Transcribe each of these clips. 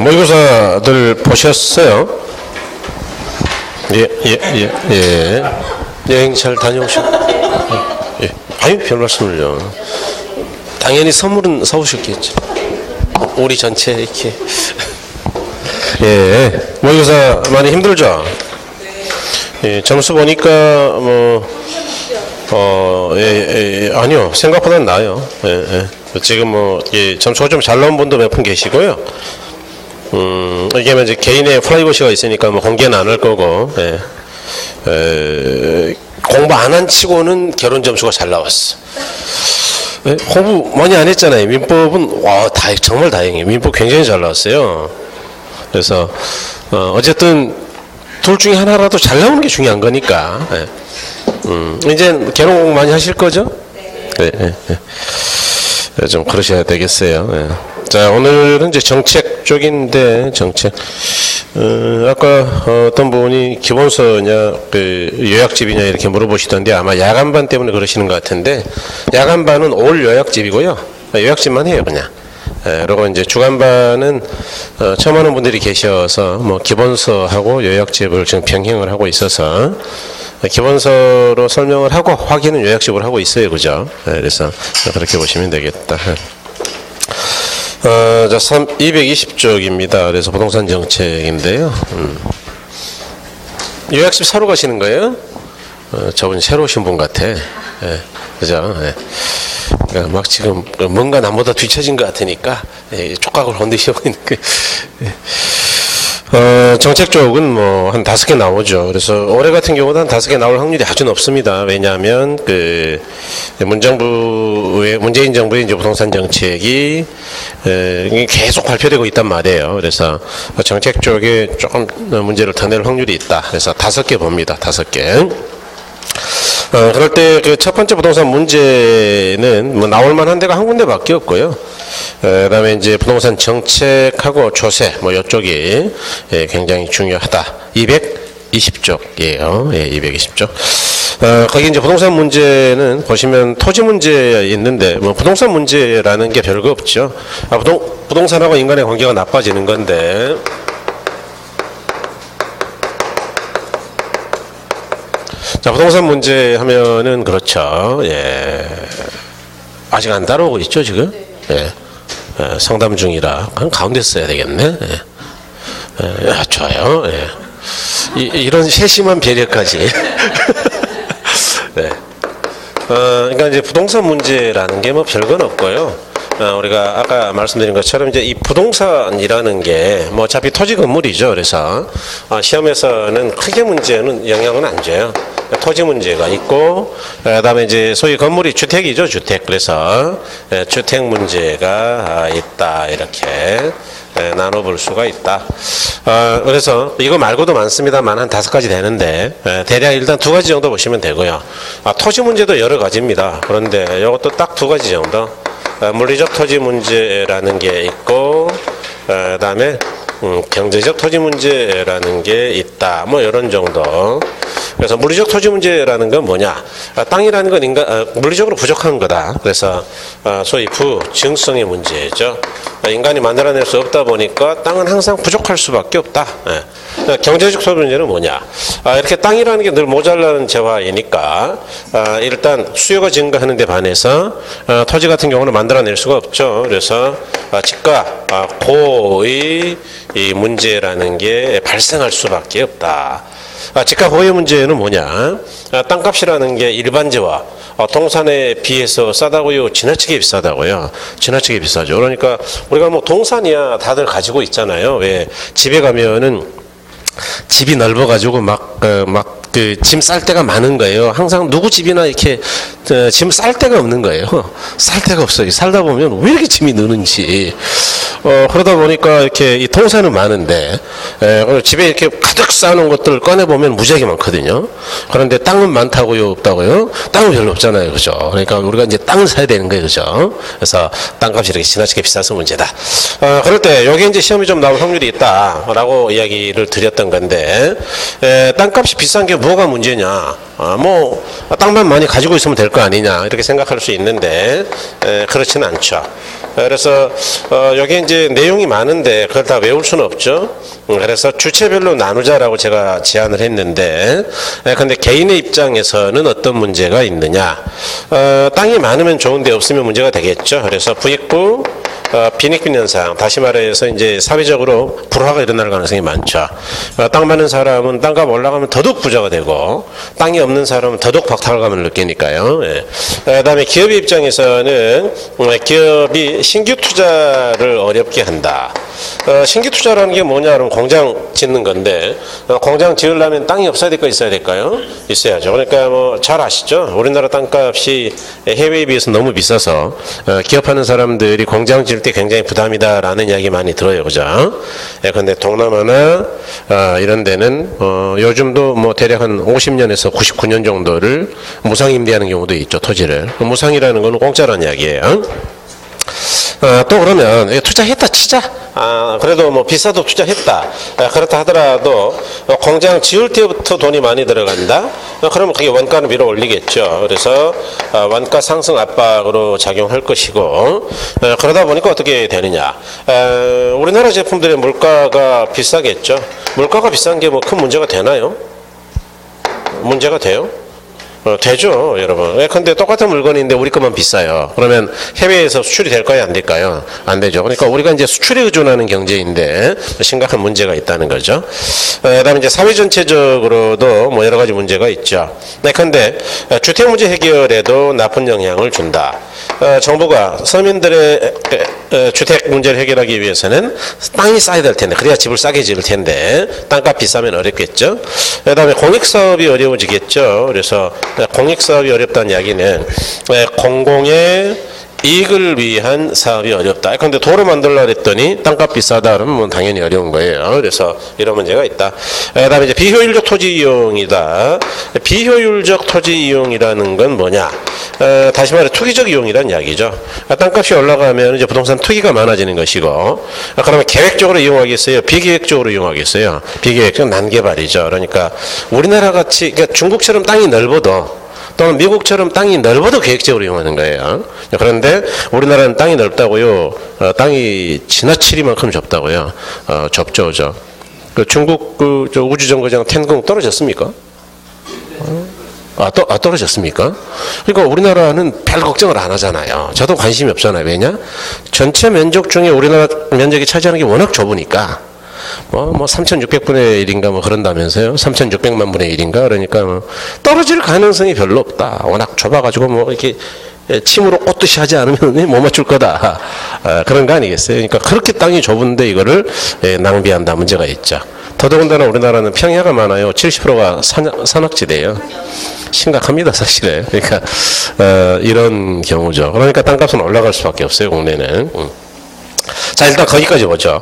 모의고사들 보셨어요? 예. 여행 잘 다녀오셨고. 예. 아유, 별 말씀을요. 당연히 선물은 사오셨겠죠. 우리 전체 이렇게. 예. 모의고사 많이 힘들죠? 예, 점수 보니까 아니요, 생각보다는 나아요. 예. 지금 점수가 좀 잘 나온 분도 몇 분 계시고요. 이게 이제 개인의 프라이버시가 있으니까 공개는 안 할 거고, 공부 안 한 치고는 결혼 점수가 잘 나왔어. 공부 많이 안 했잖아요. 민법은 정말 다행이에요. 민법 굉장히 잘 나왔어요. 그래서 어쨌든 둘 중에 하나라도 잘 나오는 게 중요한 거니까. 이제 결혼 공부 많이 하실 거죠? 네. 좀 그러셔야 되겠어요. 자, 오늘은 이제 정책 쪽인데, 정책. 아까 어떤 분이 기본서냐, 요약집이냐 이렇게 물어보시던데 아마 야간반 때문에 그러시는 것 같은데, 야간반은 올 요약집이고요. 요약집만 해요, 그냥. 그리고 이제 주간반은 처음 하는 분들이 계셔서 기본서하고 요약집을 지금 병행을 하고 있어서 기본서로 설명을 하고 확인은 요약집으로 하고 있어요, 그죠? 그래서 그렇게 보시면 되겠다. 자, 220쪽입니다. 그래서 부동산 정책인데요. 요약집 사러 가시는 거예요? 저분 새로 오신 분 같아. 그죠? 그러니까 막 지금 뭔가 남보다 뒤처진 것 같으니까 촉각을 건드시고 있는 게. 정책 쪽은 한 5개 나오죠. 그래서 올해 같은 경우는 한 5개 나올 확률이 아주 높습니다. 왜냐하면 문재인 정부의 이제 부동산 정책이 계속 발표되고 있단 말이에요. 그래서 정책 쪽에 조금 문제를 더 낼 확률이 있다. 그래서 5개 봅니다. 5개. 그럴 때 첫 번째 부동산 문제는 나올 만한 데가 한 군데밖에 없고요. 그다음에 이제 부동산 정책하고 조세 이쪽이 굉장히 중요하다. 220쪽이에요. 220쪽. 거기 이제 부동산 문제는 보시면 토지 문제 있는데 부동산 문제라는 게 별거 없죠. 부동산하고 인간의 관계가 나빠지는 건데. 자, 부동산 문제 하면은 그렇죠. 아직 안 따라오고 있죠, 지금? 상담 중이라 그냥 가운데 써야 되겠네. 좋아요. 이런 세심한 배려까지. 그러니까 이제 부동산 문제라는 게 별건 없고요. 우리가 아까 말씀드린 것처럼 이제 이 부동산이라는 게 어차피 토지 건물이죠. 그래서 시험에서는 크게 문제는 영향은 안 줘요. 토지 문제가 있고, 그다음에 이제 소위 건물이 주택이죠, 주택. 그래서 주택 문제가 있다, 이렇게 나눠볼 수가 있다. 그래서 이거 말고도 많습니다만 한 5가지 되는데 대략 일단 2가지 정도 보시면 되고요. 토지 문제도 여러 가지입니다. 그런데 이것도 딱 2가지 정도. 물리적 토지 문제라는 게 있고, 그다음에 경제적 토지 문제라는 게 있다. 이런 정도. 그래서 물리적 토지 문제라는 건 뭐냐? 땅이라는 건 물리적으로 부족한 거다. 그래서 소위 부증성의 문제죠. 인간이 만들어낼 수 없다 보니까 땅은 항상 부족할 수밖에 없다. 경제적 토지 문제는 뭐냐? 이렇게 땅이라는 게 늘 모자라는 재화이니까 일단 수요가 증가하는 데 반해서 토지 같은 경우는 만들어낼 수가 없죠. 그래서 집가 고의 이 문제라는 게 발생할 수밖에 없다. 집가 고의 문제는 뭐냐? 땅값이라는 게 일반재화, 동산에 비해서 싸다고요? 지나치게 비싸다고요? 지나치게 비싸죠. 그러니까 우리가 동산이야 다들 가지고 있잖아요. 왜 집에 가면은 집이 넓어가지고 짐 쌀 데가 많은 거예요. 항상 누구 집이나 이렇게 짐 쌀 데가 없는 거예요. 쌀 데가 없어요. 살다 보면 왜 이렇게 짐이 느는지. 그러다 보니까 이렇게 이 동산은 많은데 집에 이렇게 가득 쌓아놓은 것들을 꺼내보면 무지하게 많거든요. 그런데 땅은 많다고요? 없다고요? 땅은 별로 없잖아요. 그죠? 그러니까 우리가 이제 땅을 사야 되는 거예요. 그죠? 그래서 땅값이 이렇게 지나치게 비싸서 문제다. 그럴 때 여기 이제 시험이 좀 나올 확률이 있다라고 이야기를 드렸던 건데 땅값이 비싼 게 뭐가 문제냐? 땅만 많이 가지고 있으면 될 거 아니냐? 이렇게 생각할 수 있는데 그렇지는 않죠. 그래서 여기 이제 내용이 많은데 그걸 다 외울 수는 없죠. 그래서 주체별로 나누자라고 제가 제안을 했는데, 근데 개인의 입장에서는 어떤 문제가 있느냐? 땅이 많으면 좋은데 없으면 문제가 되겠죠. 그래서 부익부 빈익빈 현상, 다시 말해서 이제 사회적으로 불화가 일어날 가능성이 많죠. 땅 많은 사람은 땅값 올라가면 더더욱 부자가 되고, 땅이 없는 사람은 더더욱 박탈감을 느끼니까요. 예. 그다음에 기업의 입장에서는 기업이 신규 투자를 어렵게 한다. 신규 투자라는 게 뭐냐 그러면 공장 짓는 건데, 공장 지으려면 땅이 없어야 될까 있어야 될까요? 있어야죠. 그러니까 뭐 잘 아시죠? 우리나라 땅값이 해외에 비해서 너무 비싸서 기업하는 사람들이 공장 지을 때 굉장히 부담이다라는 이야기 많이 들어요, 그죠? 근데 동남아나 이런 데는 요즘도 뭐 대략 한 50년에서 99년 정도를 무상 임대하는 경우도 있죠, 토지를. 무상이라는 건 공짜라는 이야기예요. 또 그러면 투자했다 치자. 그래도 뭐 비싸도 투자했다. 그렇다 하더라도 공장 지을 때부터 돈이 많이 들어간다. 그러면 그게 원가는 밀어 올리겠죠. 그래서 원가 상승 압박으로 작용할 것이고, 그러다 보니까 어떻게 되느냐. 우리나라 제품들의 물가가 비싸겠죠. 물가가 비싼 게 뭐 큰 문제가 되나요? 문제가 돼요? 되죠, 여러분. 근데 똑같은 물건인데 우리 것만 비싸요. 그러면 해외에서 수출이 될까요, 안 될까요? 안 되죠. 그러니까 우리가 이제 수출에 의존하는 경제인데 심각한 문제가 있다는 거죠. 그다음에 이제 사회 전체적으로도 뭐 여러 가지 문제가 있죠. 근데 주택 문제 해결에도 나쁜 영향을 준다. 정부가 서민들의 주택 문제를 해결하기 위해서는 땅이 싸야 될 텐데, 그래야 집을 싸게 지을 텐데 땅값 비싸면 어렵겠죠. 그다음에 공익사업이 어려워지겠죠. 그래서 공익사업이 어렵다는 이야기는 공공의 이익을 위한 사업이 어렵다. 그런데 도로 만들려고 했더니 땅값 비싸다 그러면 뭐 당연히 어려운 거예요. 그래서 이런 문제가 있다. 그다음에 이제 비효율적 토지 이용이다. 비효율적 토지 이용이라는 건 뭐냐? 다시 말해 투기적 이용이라는 이야기죠. 땅값이 올라가면 이제 부동산 투기가 많아지는 것이고, 그러면 계획적으로 이용하겠어요? 비계획적으로 이용하겠어요? 비계획적 난개발이죠. 그러니까 우리나라 같이, 그러니까 중국처럼 땅이 넓어도, 또는 미국처럼 땅이 넓어도 계획적으로 이용하는 거예요. 그런데 우리나라는 땅이 넓다고요. 땅이 지나치리만큼 좁다고요. 좁죠. 그 중국 저 우주정거장 텐궁 떨어졌습니까? 떨어졌습니까? 그러니까 우리나라는 별 걱정을 안 하잖아요. 저도 관심이 없잖아요. 왜냐? 전체 면적 중에 우리나라 면적이 차지하는 게 워낙 좁으니까. 뭐 3,600분의 1인가 뭐 그런다면서요. 3,600만 분의 1인가. 그러니까 뭐 떨어질 가능성이 별로 없다. 워낙 좁아가지고 뭐 이렇게 침으로 꽂듯이 하지 않으면 못 맞출 거다. 그런 거 아니겠어요. 그러니까 그렇게 땅이 좁은데 이거를 낭비한다. 문제가 있죠. 더더군다나 우리나라는 평야가 많아요. 70%가 산악지대예요. 심각합니다, 사실은. 그러니까 이런 경우죠. 그러니까 땅값은 올라갈 수밖에 없어요, 국내는. 자, 일단 거기까지 보죠.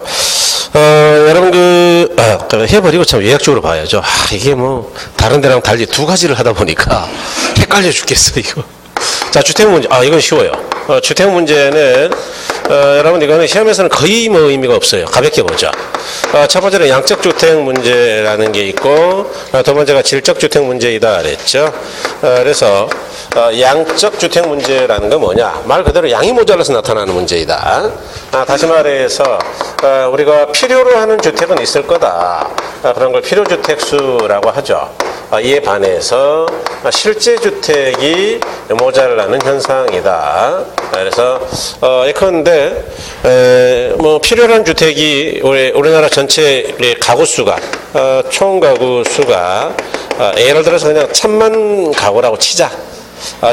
여러분 해버리고 참 예약적으로 봐야죠. 이게 뭐 다른 데랑 달리 두 가지를 하다 보니까 헷갈려 죽겠어 이거. 자, 주택 문제. 이건 쉬워요. 주택 문제는 여러분 이거는 시험에서는 거의 뭐 의미가 없어요. 가볍게 보죠. 첫 번째는 양적 주택 문제라는 게 있고, 두 번째가 질적 주택 문제이다 그랬죠. 그래서 양적 주택 문제라는 건 뭐냐? 말 그대로 양이 모자라서 나타나는 문제이다. 다시 말해서 우리가 필요로 하는 주택은 있을 거다. 그런 걸 필요주택수라고 하죠. 이에 반해서 실제 주택이 모자라는 현상이다. 그래서 예컨대 뭐 필요한 주택이 우리나라 전체 가구 수가 총 가구 수가 예를 들어서 그냥 1,000만 가구라고 치자.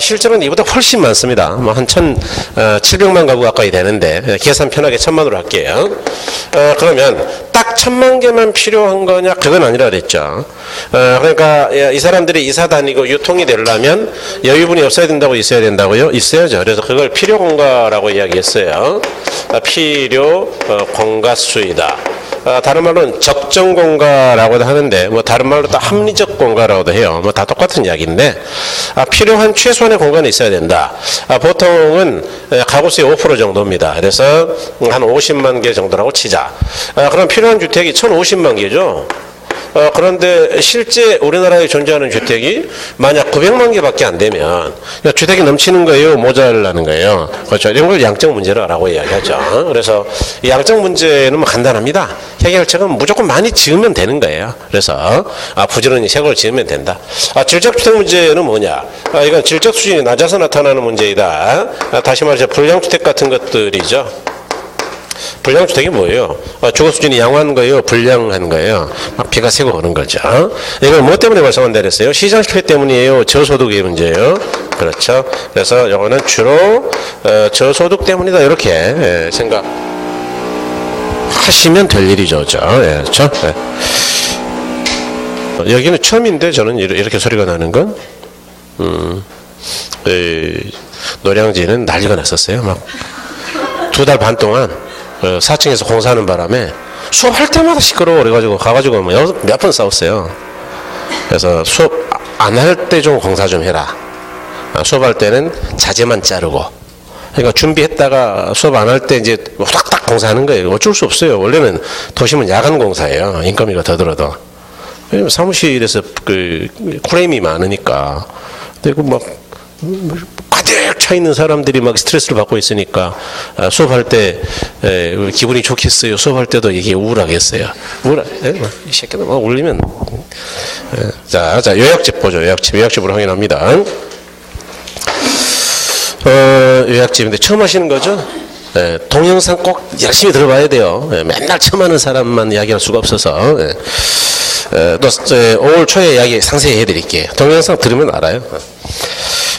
실제로는 이보다 훨씬 많습니다. 뭐 한 1,700만 가구 가까이 되는데 계산 편하게 1,000만으로 할게요. 그러면 딱 1,000만 개만 필요한 거냐? 그건 아니라 그랬죠. 그러니까 이 사람들이 이사 다니고 유통이 되려면 여유분이 없어야 된다고 있어야 된다고요? 있어야죠. 그래서 그걸 필요 공가라고 이야기했어요. 필요 공가수이다. 다른 말로는 적정 공가라고도 하는데, 뭐 다른 말로 또 합리적 공가라고도 해요. 뭐 다 똑같은 이야기인데, 필요한 최소한의 공간이 있어야 된다. 보통은 가구수의 5% 정도입니다. 그래서 한 50만 개 정도라고 치자. 그럼 필요한 주택이 1,050만 개죠. 그런데 실제 우리나라에 존재하는 주택이 만약 900만 개밖에 안 되면 주택이 넘치는 거예요, 모자라는 거예요. 그렇죠. 이런 걸 양적 문제라고 이야기하죠. 그래서 이 양적 문제는 뭐 간단합니다. 해결책은 무조건 많이 지으면 되는 거예요. 그래서 부지런히 새 걸 지으면 된다. 질적 주택 문제는 뭐냐? 이건 질적 수준이 낮아서 나타나는 문제이다. 다시 말해서 불량주택 같은 것들이죠. 불량주택이 뭐예요? 주거 수준이 양호한 거예요? 불량한 거예요? 막 비가 새고 오는 거죠. 이건 뭐 때문에 발생한다 그랬어요? 시장 실패 때문이에요? 저소득의 문제예요? 그렇죠. 그래서 이거는 주로 저소득 때문이다. 이렇게 생각하시면 될 일이죠. 그렇죠? 여기는 처음인데 저는 이렇게 소리가 나는 건 노량진은 난리가 났었어요. 막 2달 반 동안 4층에서 공사하는 바람에 수업할 때마다 시끄러워 그래가지고 가가지고 몇 번 싸웠어요. 그래서 수업 안 할 때 좀 공사 좀 해라. 수업할 때는 자재만 자르고. 그러니까 준비했다가 수업 안 할 때 이제 후닥닥 공사하는 거예요. 어쩔 수 없어요. 원래는 도심은 야간 공사예요. 인건비가 더 들어도. 왜냐면 사무실에서 크레임이 많으니까. 근데 가득 차 있는 사람들이 막 스트레스를 받고 있으니까 수업할 때 기분이 좋겠어요. 수업할 때도 이게 우울하겠어요. 이 새끼들 막 울리면. 자, 요약집 보죠. 요약집으로 확인합니다. 요약집인데 처음 하시는 거죠? 동영상 꼭 열심히 들어봐야 돼요. 맨날 처음 하는 사람만 이야기할 수가 없어서. 또 5월 초에 이야기 상세히 해드릴게요. 동영상 들으면 알아요.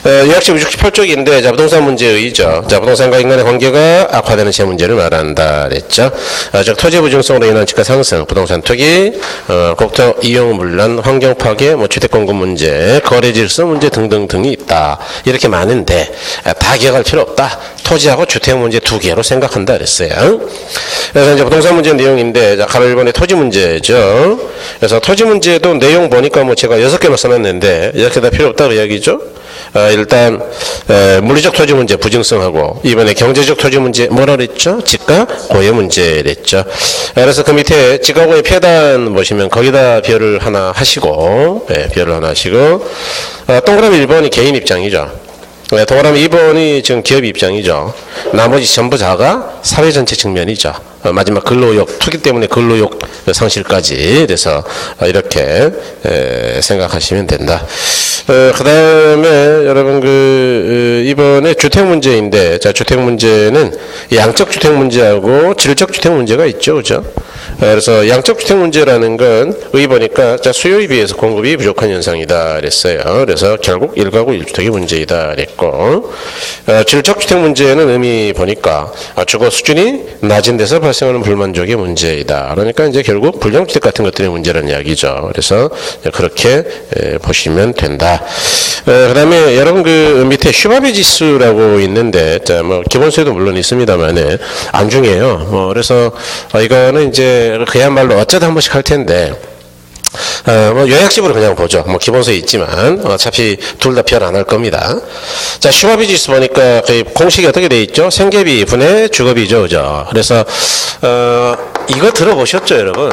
요약집 68쪽인데 부동산 문제의죠. 부동산과 인간의 관계가 악화되는 제 문제를 말한다 그랬죠. 즉 토지 부증성으로 인한 집가 상승, 부동산 투기, 국토 이용 문란, 환경 파괴, 주택 공급 문제, 거래 질서 문제 등등등이 있다. 이렇게 많은데 다 기억할 필요 없다. 토지하고 주택 문제 두 개로 생각한다 그랬어요. 그래서 이제 부동산 문제 내용인데 가로 1번의 토지 문제죠. 그래서 토지 문제도 내용 보니까 제가 6개만 써놨는데 이렇게 다 필요 없다고 이야기죠. 일단 물리적 토지 문제 부증성하고 이번에 경제적 토지 문제 뭐라 그랬죠? 지가 고유 문제랬죠. 그래서 그 밑에 지가 고유 폐단 보시면 거기다 별을 하나 하시고 별을 하나 하시고 동그라미 1번이 개인 입장이죠. 동그라미 2번이 지금 기업 입장이죠. 나머지 전부 다가 사회 전체 측면이죠. 마지막 근로욕, 투기 때문에 근로욕 상실까지. 그래서 이렇게 생각하시면 된다. 그 다음에 여러분 이번에 주택 문제인데, 주택 문제는 양적 주택 문제하고 질적 주택 문제가 있죠. 그죠? 그래서 양적 주택 문제라는 건 여기 보니까 수요에 비해서 공급이 부족한 현상이다 그랬어요. 그래서 결국 1가구 1주택이 문제이다 그랬고, 질적 주택 문제는 의미 보니까 주거 수준이 낮은 데서 발생하는 불만족의 문제이다. 그러니까 이제 결국 불량주택 같은 것들의 문제라는 이야기죠. 그래서 그렇게 보시면 된다. 그 다음에 여러분 밑에 슈바비 지수라고 있는데, 기본소에도 물론 있습니다만 안 중요해요. 그래서 이거는 이제 그야말로 어쩌다 한 번씩 할 텐데, 요약집으로 그냥 보죠. 기본서에 있지만 어차피 둘 다 별 안 할 겁니다. 자, 슈바비 지수 보니까 공식이 어떻게 돼 있죠? 생계비 분의 주거비죠, 그죠? 그래서 이거 들어보셨죠, 여러분?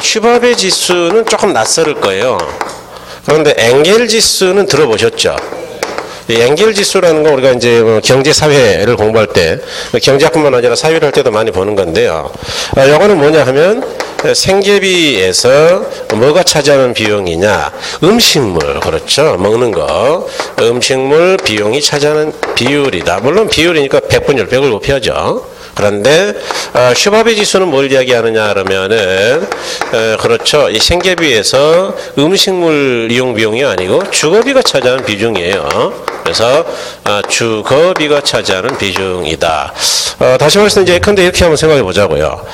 슈바비 지수는 조금 낯설을 거예요. 그런데 엥겔 지수는 들어보셨죠? 이 엥겔 지수라는 거 우리가 이제 경제 사회를 공부할 때 경제학뿐만 아니라 사회를 할 때도 많이 보는 건데요. 요거는 뭐냐 하면 생계비에서 뭐가 차지하는 비용이냐? 음식물, 그렇죠? 먹는 거. 음식물 비용이 차지하는 비율이다. 물론 비율이니까 100분 10배를 높여야죠. 그런데 슈바비 지수는 뭘 이야기하느냐 그러면은 그렇죠. 이 생계비에서 음식물 이용 비용이 아니고 주거비가 차지하는 비중이에요. 그래서 주거비가 차지하는 비중이다. 다시 말해서 이제 예컨대 이렇게 한번 생각해 보자고요.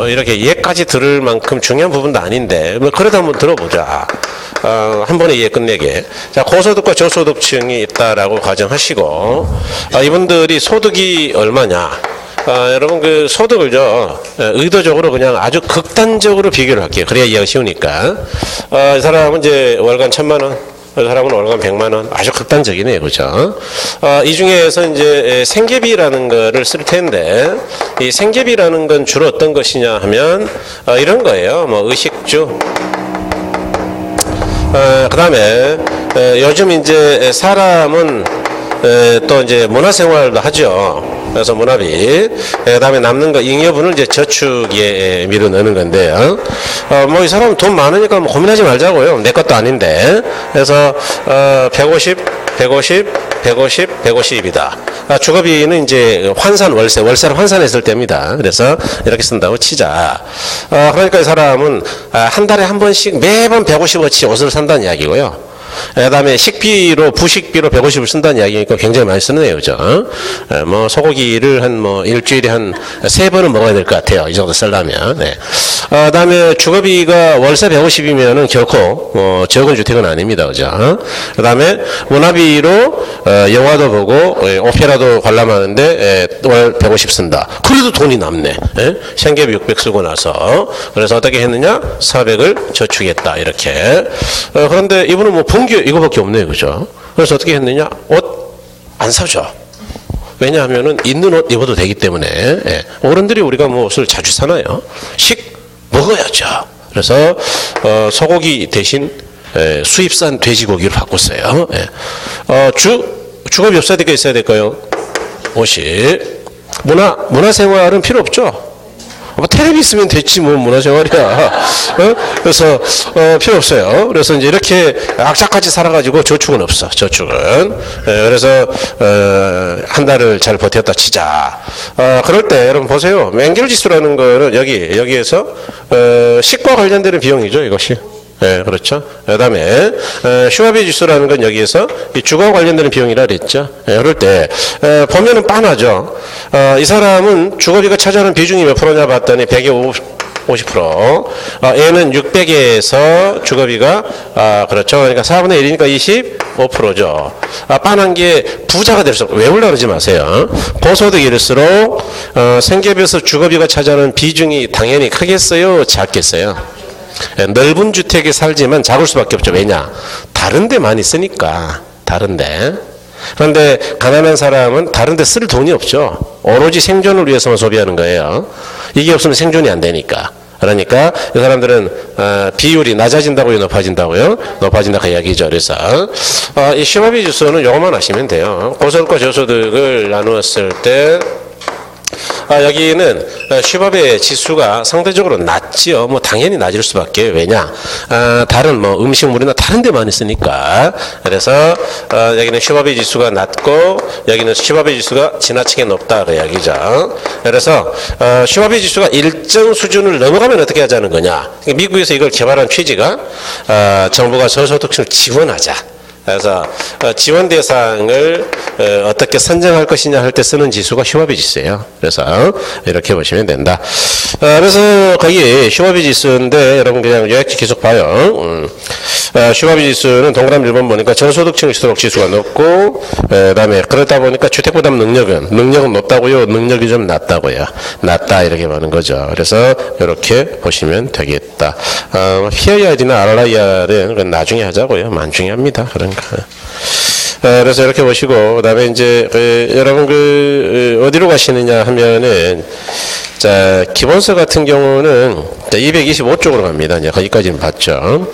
이렇게 예까지 들을 만큼 중요한 부분도 아닌데 그래도 한번 들어보자. 한 번에 이해 끝내게. 자, 고소득과 저소득층이 있다라고 가정하시고, 이분들이 소득이 얼마냐? 여러분 소득을요, 의도적으로 그냥 아주 극단적으로 비교를 할게요. 그래야 이해가 쉬우니까. 이 사람은 이제 월간 1,000만 원, 그 사람은 월간 100만 원. 아주 극단적이네요. 그죠? 이 중에서 이제 생계비라는 거를 쓸 텐데, 이 생계비라는 건 주로 어떤 것이냐 하면, 이런 거예요. 뭐, 의식주. 그 다음에, 요즘 이제 사람은, 또 이제 문화생활도 하죠. 그래서 문화비, 그 다음에 남는 거 잉여분을 이제 저축에 밀어 넣는 건데요. 뭐 이 사람 돈 많으니까 뭐 고민하지 말자고요. 내 것도 아닌데. 그래서 150, 150, 150, 150이다. 주거비는 이제 환산 월세를 환산했을 때입니다. 그래서 이렇게 쓴다고 치자. 그러니까 이 사람은 한 달에 한 번씩 매번 150어치 옷을 산다는 이야기고요. 그 다음에 식비로, 부식비로 150을 쓴다는 이야기니까 굉장히 많이 쓰네요. 그죠? 뭐, 소고기를 뭐, 일주일에 한 3번은 먹어야 될 것 같아요. 이 정도 쓰려면. 네. 그 다음에 주거비가 월세 150이면은 결코, 적은 주택은 아닙니다. 그죠? 그 다음에 문화비로, 영화도 보고, 오페라도 관람하는데, 월 150 쓴다. 그래도 돈이 남네. 생계비 600 쓰고 나서. 그래서 어떻게 했느냐? 400을 저축했다. 이렇게. 그런데 이분은 뭐, 본 게 이거밖에 없네요. 그죠? 그래서 어떻게 했느냐? 옷 안 사죠. 왜냐하면은 있는 옷 입어도 되기 때문에. 예. 어른들이 우리가 뭐 옷을 자주 사나요? 먹어야죠. 그래서 소고기 대신 수입산 돼지고기를 바꿨어요. 예. 주거비 없어야 될까 있어야 될까요? 50. 문화생활은 필요 없죠. 뭐 텔레비 있으면 됐지 뭐 문화생활이야. 그래서 필요 없어요. 그래서 이제 이렇게 악착같이 살아가지고 저축은 없어. 저축은. 그래서 한 달을 잘 버텼다 치자. 그럴 때 여러분 보세요. 맹결지수라는 거는 여기에서 식과 관련되는 비용이죠. 이것이. 네, 그렇죠. 그 다음에, 슈와비 지수라는 건 여기에서 이 주거와 관련되는 비용이라 그랬죠. 그럴 때, 보면은 빤하죠. 이 사람은 주거비가 차지하는 비중이 몇 프로냐 봤더니 100에 50%. 얘는 600에서 주거비가, 그렇죠. 그러니까 4분의 1이니까 25%죠. 빤한 게 부자가 될수록, 외우려고 그러지 마세요. 고소득일수록, 생계비에서 주거비가 차지하는 비중이 당연히 크겠어요? 작겠어요? 넓은 주택에 살지만 작을 수밖에 없죠. 왜냐? 다른 데 많이 쓰니까. 다른 데. 그런데 가난한 사람은 다른 데 쓸 돈이 없죠. 오로지 생존을 위해서만 소비하는 거예요. 이게 없으면 생존이 안 되니까. 그러니까 이 사람들은 비율이 낮아진다고요? 높아진다고요? 높아진다 그 이야기죠. 그래서 이 슈와비 지수는 요것만 아시면 돼요. 고소득과 저소득을 나누었을 때 여기는 슈바베 지수가 상대적으로 낮지요. 뭐 당연히 낮을 수밖에. 왜냐? 다른 뭐 음식물이나 다른 데 많이 쓰니까. 그래서 여기는 슈바베 지수가 낮고 여기는 슈바베 지수가 지나치게 높다 그 이야기죠. 그래서 슈바베 지수가 일정 수준을 넘어가면 어떻게 하자는 거냐? 미국에서 이걸 개발한 취지가 정부가 저소득층을 지원하자. 그래서 지원 대상을 어떻게 선정할 것이냐 할 때 쓰는 지수가 슈와비 지수예요. 그래서 이렇게 보시면 된다. 그래서 거기 슈와비 지수인데 여러분 그냥 요약지 계속 봐요. 슈와비 지수는 동그라미 1번 보니까 저소득층일수록 지수가 높고 그다음에 그러다 보니까 주택부담 능력은 높다고요? 능력이 좀 낮다고요? 낮다 이렇게 보는 거죠. 그래서 이렇게 보시면 되겠다. PIR이나 RIR은 그건 나중에 하자고요. 만 중요합니다. 그런 거. 그래서 이렇게 보시고 그다음에 이제 여러분 어디로 가시느냐 하면은 자 기본서 같은 경우는 225쪽으로 갑니다. 이제 거기까지는 봤죠.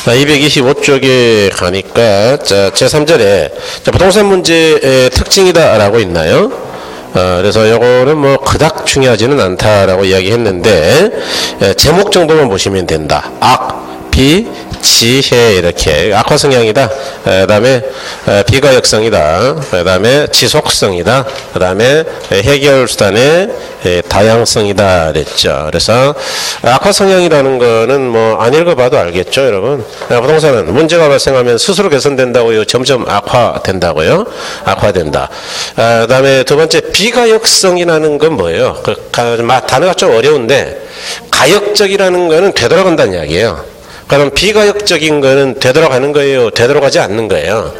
225쪽에 가니까 자 제3절에 부동산 문제의 특징이다라고 있나요? 그래서 요거는 뭐 그닥 중요하지는 않다라고 이야기했는데 제목 정도만 보시면 된다. 악, 비, 지혜 이렇게 악화 성향이다. 그다음에 비가역성이다. 그다음에 지속성이다. 그다음에 해결 수단의 다양성이다 그랬죠. 그래서 악화 성향이라는 거는 뭐 안 읽어봐도 알겠죠, 여러분. 부동산은 문제가 발생하면 스스로 개선된다고요. 점점 악화된다고요. 악화된다. 그다음에 두 번째 비가역성이라는 건 뭐예요? 단어가 좀 어려운데 가역적이라는 거는 되돌아간다는 이야기예요. 그럼 비가역적인 거는 되돌아가는 거예요? 되돌아가지 않는 거예요?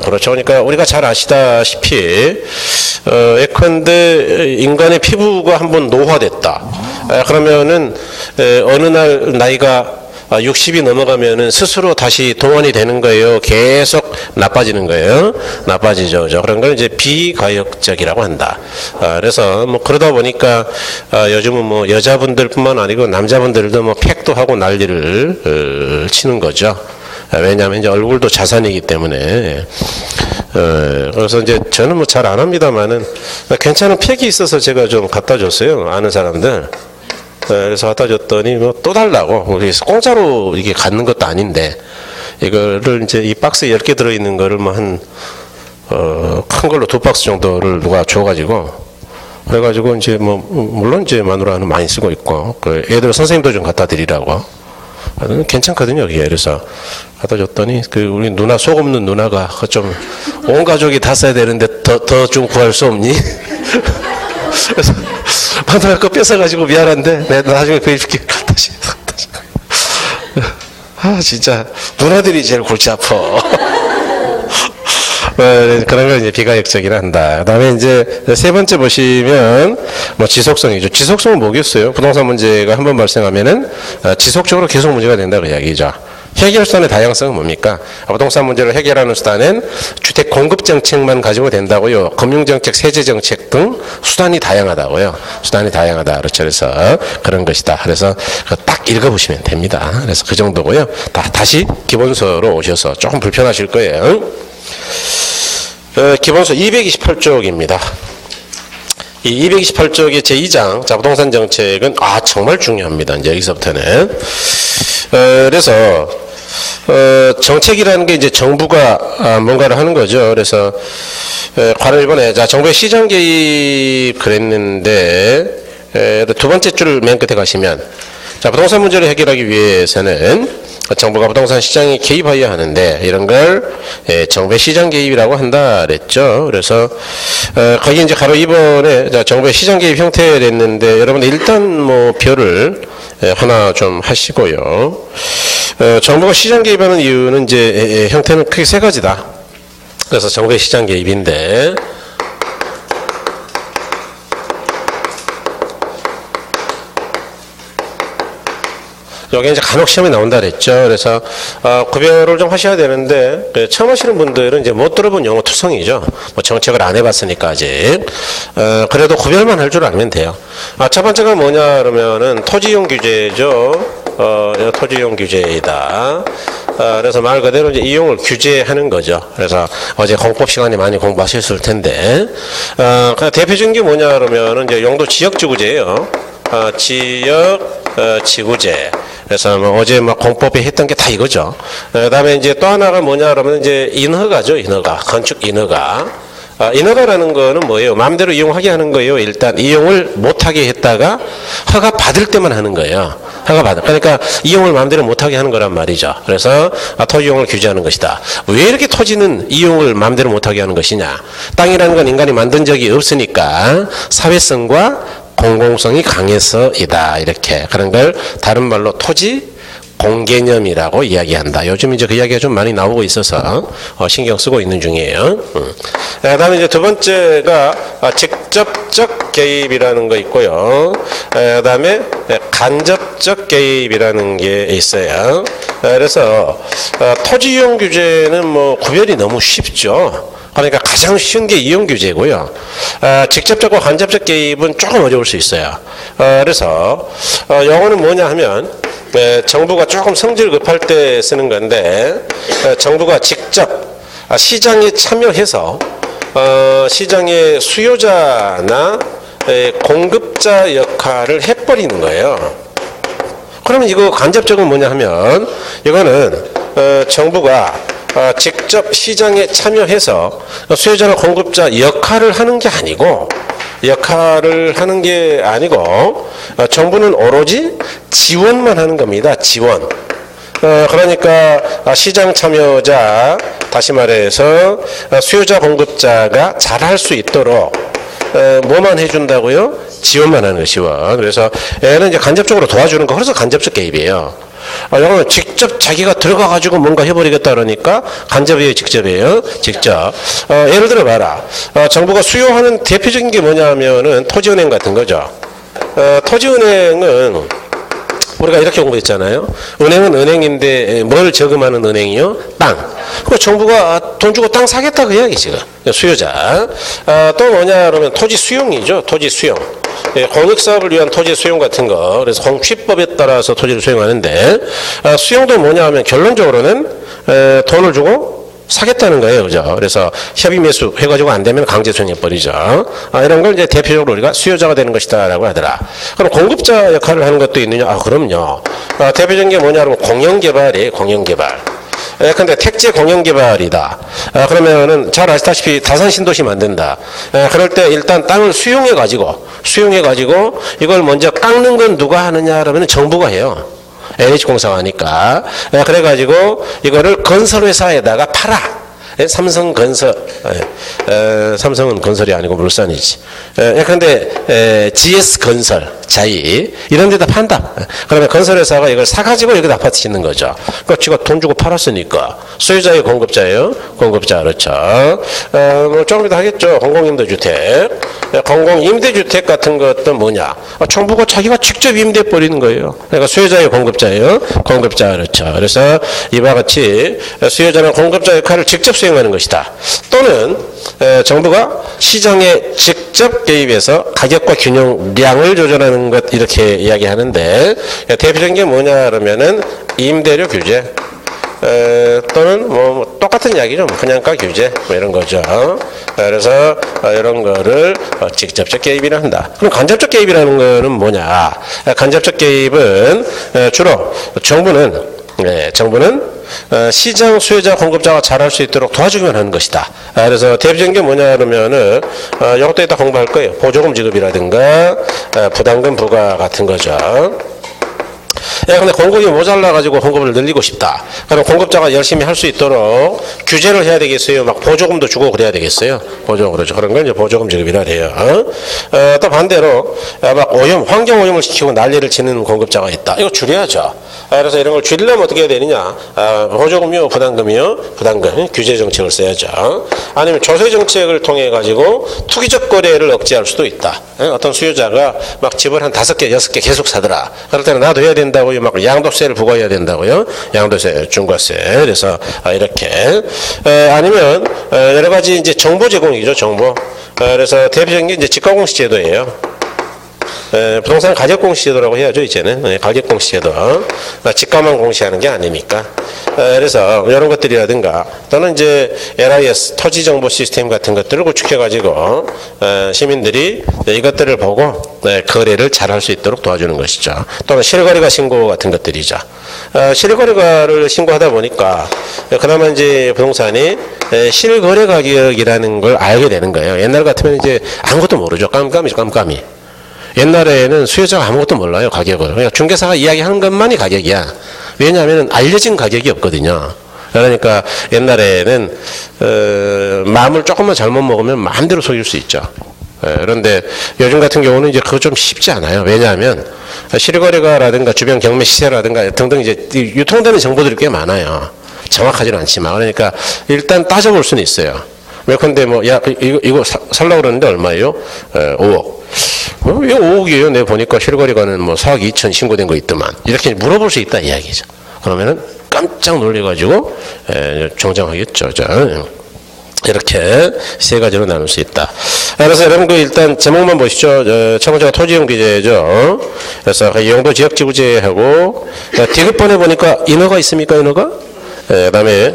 그렇죠. 그러니까 우리가 잘 아시다시피 예컨대 인간의 피부가 한번 노화됐다. 그러면은 어느 날 나이가 60이 넘어가면은 스스로 다시 동원이 되는 거예요. 계속 나빠지는 거예요. 나빠지죠. 그런 걸 이제 비가역적이라고 한다. 그래서 뭐 그러다 보니까 요즘은 뭐 여자분들뿐만 아니고 남자분들도 뭐 팩도 하고 난리를 치는 거죠. 왜냐하면 이제 얼굴도 자산이기 때문에. 그래서 이제 저는 뭐 잘 안 합니다만은 괜찮은 팩이 있어서 제가 좀 갖다 줬어요. 아는 사람들. 그래서 갖다 줬더니 뭐 또 달라고. 그래서 공짜로 이게 갖는 것도 아닌데 이거를 이제 이 박스에 10개 들어있는 거를 뭐 큰 걸로 2박스 정도를 누가 줘가지고 그래가지고 이제 뭐 물론 이제 마누라는 많이 쓰고 있고 그 애들 선생님도 좀 갖다 드리라고. 괜찮거든요. 그래서 갖다 줬더니 그 우리 누나 속 없는 누나가 좀 온 가족이 다 써야 되는데 더 좀 구할 수 없니? 그래서 마누라 거 뺏어가지고 미안한데 내가 나중에 구해줄게. 다시. 진짜 누나들이 제일 골치 아파. 그런 걸 이제 비가역적이라 한다. 그 다음에 이제 세 번째 보시면 뭐 지속성이죠. 지속성은 뭐겠어요? 부동산 문제가 한번 발생하면은 지속적으로 계속 문제가 된다고 이야기죠. 해결 수단의 다양성은 뭡니까? 부동산 문제를 해결하는 수단은 주택 공급 정책만 가지고 된다고요. 금융 정책, 세제 정책 등 수단이 다양하다고요. 수단이 다양하다. 그렇죠. 그래서 그런 것이다. 그래서 딱 읽어보시면 됩니다. 그래서 그 정도고요. 다시 기본서로 오셔서 조금 불편하실 거예요. 기본서 228쪽입니다. 이 228쪽의 제2장, 자, 부동산 정책은, 정말 중요합니다. 이제 여기서부터는. 그래서, 정책이라는 게 이제 정부가 뭔가를 하는 거죠. 그래서, 관할 1번에, 자, 정부의 시장 개입 그랬는데, 두 번째 줄 맨 끝에 가시면, 자, 부동산 문제를 해결하기 위해서는 정부가 부동산 시장에 개입하여야 하는데 이런 걸 정부의 시장 개입이라고 한다 그랬죠. 그래서 거기 이제 가로 2번에 정부의 시장 개입 형태랬는데 여러분 일단 뭐 별을 하나 좀 하시고요. 정부가 시장 개입하는 이유는 이제 형태는 크게 세 가지다. 그래서 정부의 시장 개입인데 여기 이제 간혹 시험에 나온다 그랬죠. 그래서 구별을 좀 하셔야 되는데 처음 하시는 분들은 이제 못 들어본 용어 투성이죠. 뭐 정책을 안 해봤으니까 아직. 그래도 구별만 할 줄 알면 돼요. 첫 번째가 뭐냐 그러면은 토지용 규제죠. 토지용 규제이다. 그래서 말 그대로 이제 이용을 규제하는 거죠. 그래서 어제 공법 시간에 많이 공부하셨을 텐데, 대표적인 게 뭐냐 그러면은 이제 용도 지역지구제예요. 지역지구제. 그래서 뭐 어제 막 공법에 했던 게 다 이거죠. 그다음에 이제 또 하나가 뭐냐 그러면 이제 인허가죠. 인허가. 건축 인허가. 인허가라는 거는 뭐예요? 마음대로 이용하게 하는 거예요. 일단 이용을 못하게 했다가 허가 받을 때만 하는 거예요. 허가 받을. 그러니까 이용을 마음대로 못하게 하는 거란 말이죠. 그래서 토지 이용을 규제하는 것이다. 왜 이렇게 토지는 이용을 마음대로 못하게 하는 것이냐? 땅이라는 건 인간이 만든 적이 없으니까 사회성과 공공성이 강해서이다. 이렇게 그런 걸 다른 말로 토지 공개념이라고 이야기한다. 요즘 이제 그 이야기가 좀 많이 나오고 있어서 신경 쓰고 있는 중이에요. 그다음에 이제 두 번째가 직접적 개입이라는 거 있고요. 그다음에 간접적 개입이라는 게 있어요. 그래서 토지 이용 규제는 뭐 구별이 너무 쉽죠. 그러니까 가장 쉬운 게 이용 규제고요. 직접적과 간접적 개입은 조금 어려울 수 있어요. 그래서 영어는 뭐냐 하면 정부가 조금 성질 급할 때 쓰는 건데 정부가 직접 시장에 참여해서 시장의 수요자나 공급자 역할을 해버리는 거예요. 그러면 이거 간접적은 뭐냐 하면 이거는 정부가 직접 시장에 참여해서 수요자나 공급자 역할을 하는 게 아니고 정부는 오로지 지원만 하는 겁니다. 지원. 그러니까 시장 참여자, 다시 말해서 수요자 공급자가 잘할 수 있도록 뭐만 해준다고요? 지원만 하는 거, 지원. 그래서 얘는 이제 간접적으로 도와주는 거, 그래서 간접적 개입이에요. 이거는 직접 자기가 들어가가지고 뭔가 해버리겠다 그러니까 간접이에요, 직접이에요? 직접. 예를 들어 봐라. 정부가 수요하는 대표적인 게 뭐냐면은 토지은행 같은 거죠. 토지은행은 우리가 이렇게 공부했잖아요. 은행은 은행인데 뭘 저금하는 은행이요? 땅. 그 정부가 돈 주고 땅 사겠다 그 이야기 지금. 수요자. 또 뭐냐 그러면 토지 수용이죠. 토지 수용. 공익사업을 위한 토지 수용 같은 거. 그래서 공취법에 따라서 토지를 수용하는데 수용도 뭐냐 하면 결론적으로는 돈을 주고 사겠다는 거예요. 그죠? 그래서 협의 매수 해가지고 안 되면 강제 수용해버리죠. 이런 걸 이제 대표적으로 우리가 수요자가 되는 것이다 라고 하더라. 그럼 공급자 역할을 하는 것도 있느냐? 그럼요. 대표적인 게 뭐냐 그러면 공영개발이에요. 공영개발. 근데 택지 공영개발이다. 그러면은 잘 아시다시피 다산신도시 만든다. 그럴 때 일단 땅을 수용해가지고 이걸 먼저 깎는 건 누가 하느냐 그러면 정부가 해요. NH공사가 하니까. 그래가지고 이거를 건설회사에다가 팔아. 삼성건설, 삼성은 건설이 아니고 물산이지. 그런데 GS건설, 자이 이런 데다 판다. 그러면 건설회사가 이걸 사가지고 여기다 아파트 짓는 거죠. 그러니까 지가 돈 주고 팔았으니까 수요자의 공급자예요. 공급자 그렇죠. 뭐 조금 이따 하겠죠. 공공임대주택, 공공임대주택 같은 것도 뭐냐? 정부가 자기가 직접 임대해 버리는 거예요. 그러니까 수요자의 공급자예요. 공급자 그렇죠. 그래서 이와 같이 수요자는 공급자 역할을 직접 수행하는 것이다. 또는 정부가 시장에 직접 개입해서 가격과 균형량을 조절하는 것 이렇게 이야기하는데 대표적인 게 뭐냐 그러면은 임대료 규제 또는 뭐 똑같은 이야기죠. 분양가 규제 뭐 이런 거죠. 그래서 이런 거를 직접적 개입이라 한다. 그럼 간접적 개입이라는 거는 뭐냐? 간접적 개입은 주로 정부는 시장 수요자 공급자가 잘할 수 있도록 도와주기만 하는 것이다. 그래서 대표적인 게 뭐냐 그러면은 이것도 이따 공부할 거예요. 보조금 지급이라든가 부담금 부과 같은 거죠. 근데 공급이 모자라가지고 공급을 늘리고 싶다. 그럼 공급자가 열심히 할 수 있도록 규제를 해야 되겠어요. 막 보조금도 주고 그래야 되겠어요. 보조금으로 그런 걸 이제 보조금 지급이라 해요. 또 반대로 막 오염, 환경 오염을 시키고 난리를 치는 공급자가 있다. 이거 줄여야죠. 그래서 이런 걸 줄이려면 어떻게 해야 되느냐? 보조금이요, 부담금이요, 부담금 규제 정책을 써야죠. 아니면 조세 정책을 통해 가지고 투기적 거래를 억제할 수도 있다. 어떤 수요자가 막 집을 한 5개, 6개 계속 사더라. 그럴 때는 나도 해야 된다고요. 막 양도세를 부과해야 된다고요. 양도세, 중과세. 그래서 이렇게 아니면 여러 가지 이제 정보 제공이죠. 정보. 그래서 대표적인 게 이제 집가공시 제도예요. 부동산 가격 공시 제도라고 해야죠. 이제는 가격 공시 제도. 집가만 공시하는 게 아니니까. 그래서 이런 것들이라든가 또는 이제 LIS 토지 정보 시스템 같은 것들을 구축해 가지고 시민들이 이것들을 보고 거래를 잘할 수 있도록 도와주는 것이죠. 또는 실거래가 신고 같은 것들이죠. 실거래가를 신고하다 보니까 그나마 이제 부동산이 실거래 가격이라는 걸 알게 되는 거예요. 옛날 같으면 이제 아무것도 모르죠. 깜깜이죠. 깜깜이. 옛날에는 수요자가 아무것도 몰라요. 가격을. 그냥 중개사가 이야기하는 것만이 가격이야. 왜냐하면 알려진 가격이 없거든요. 그러니까 옛날에는 마음을 조금만 잘못 먹으면 마음대로 속일 수 있죠. 그런데 요즘 같은 경우는 이제 그거 좀 쉽지 않아요. 왜냐하면 실거래가라든가 주변 경매 시세라든가 등등 이제 유통되는 정보들이 꽤 많아요. 정확하지는 않지만. 그러니까 일단 따져볼 수는 있어요. 예컨대 뭐, 야, 이거 살라고 그러는데 얼마예요? 5억. 왜 5억이에요? 내가 보니까 실거래가는 뭐 4억 2천 신고된 거 있더만. 이렇게 물어볼 수 있다 이야기죠. 그러면은 깜짝 놀래가지고, 정정하겠죠. 이렇게 세 가지로 나눌 수 있다. 그래서 여러분 그 일단 제목만 보시죠. 첫 번째가 토지용 규제죠. 그래서 용도 지역지구제하고 디귿번에 보니까 인허가 있습니까? 인허가? 그다음에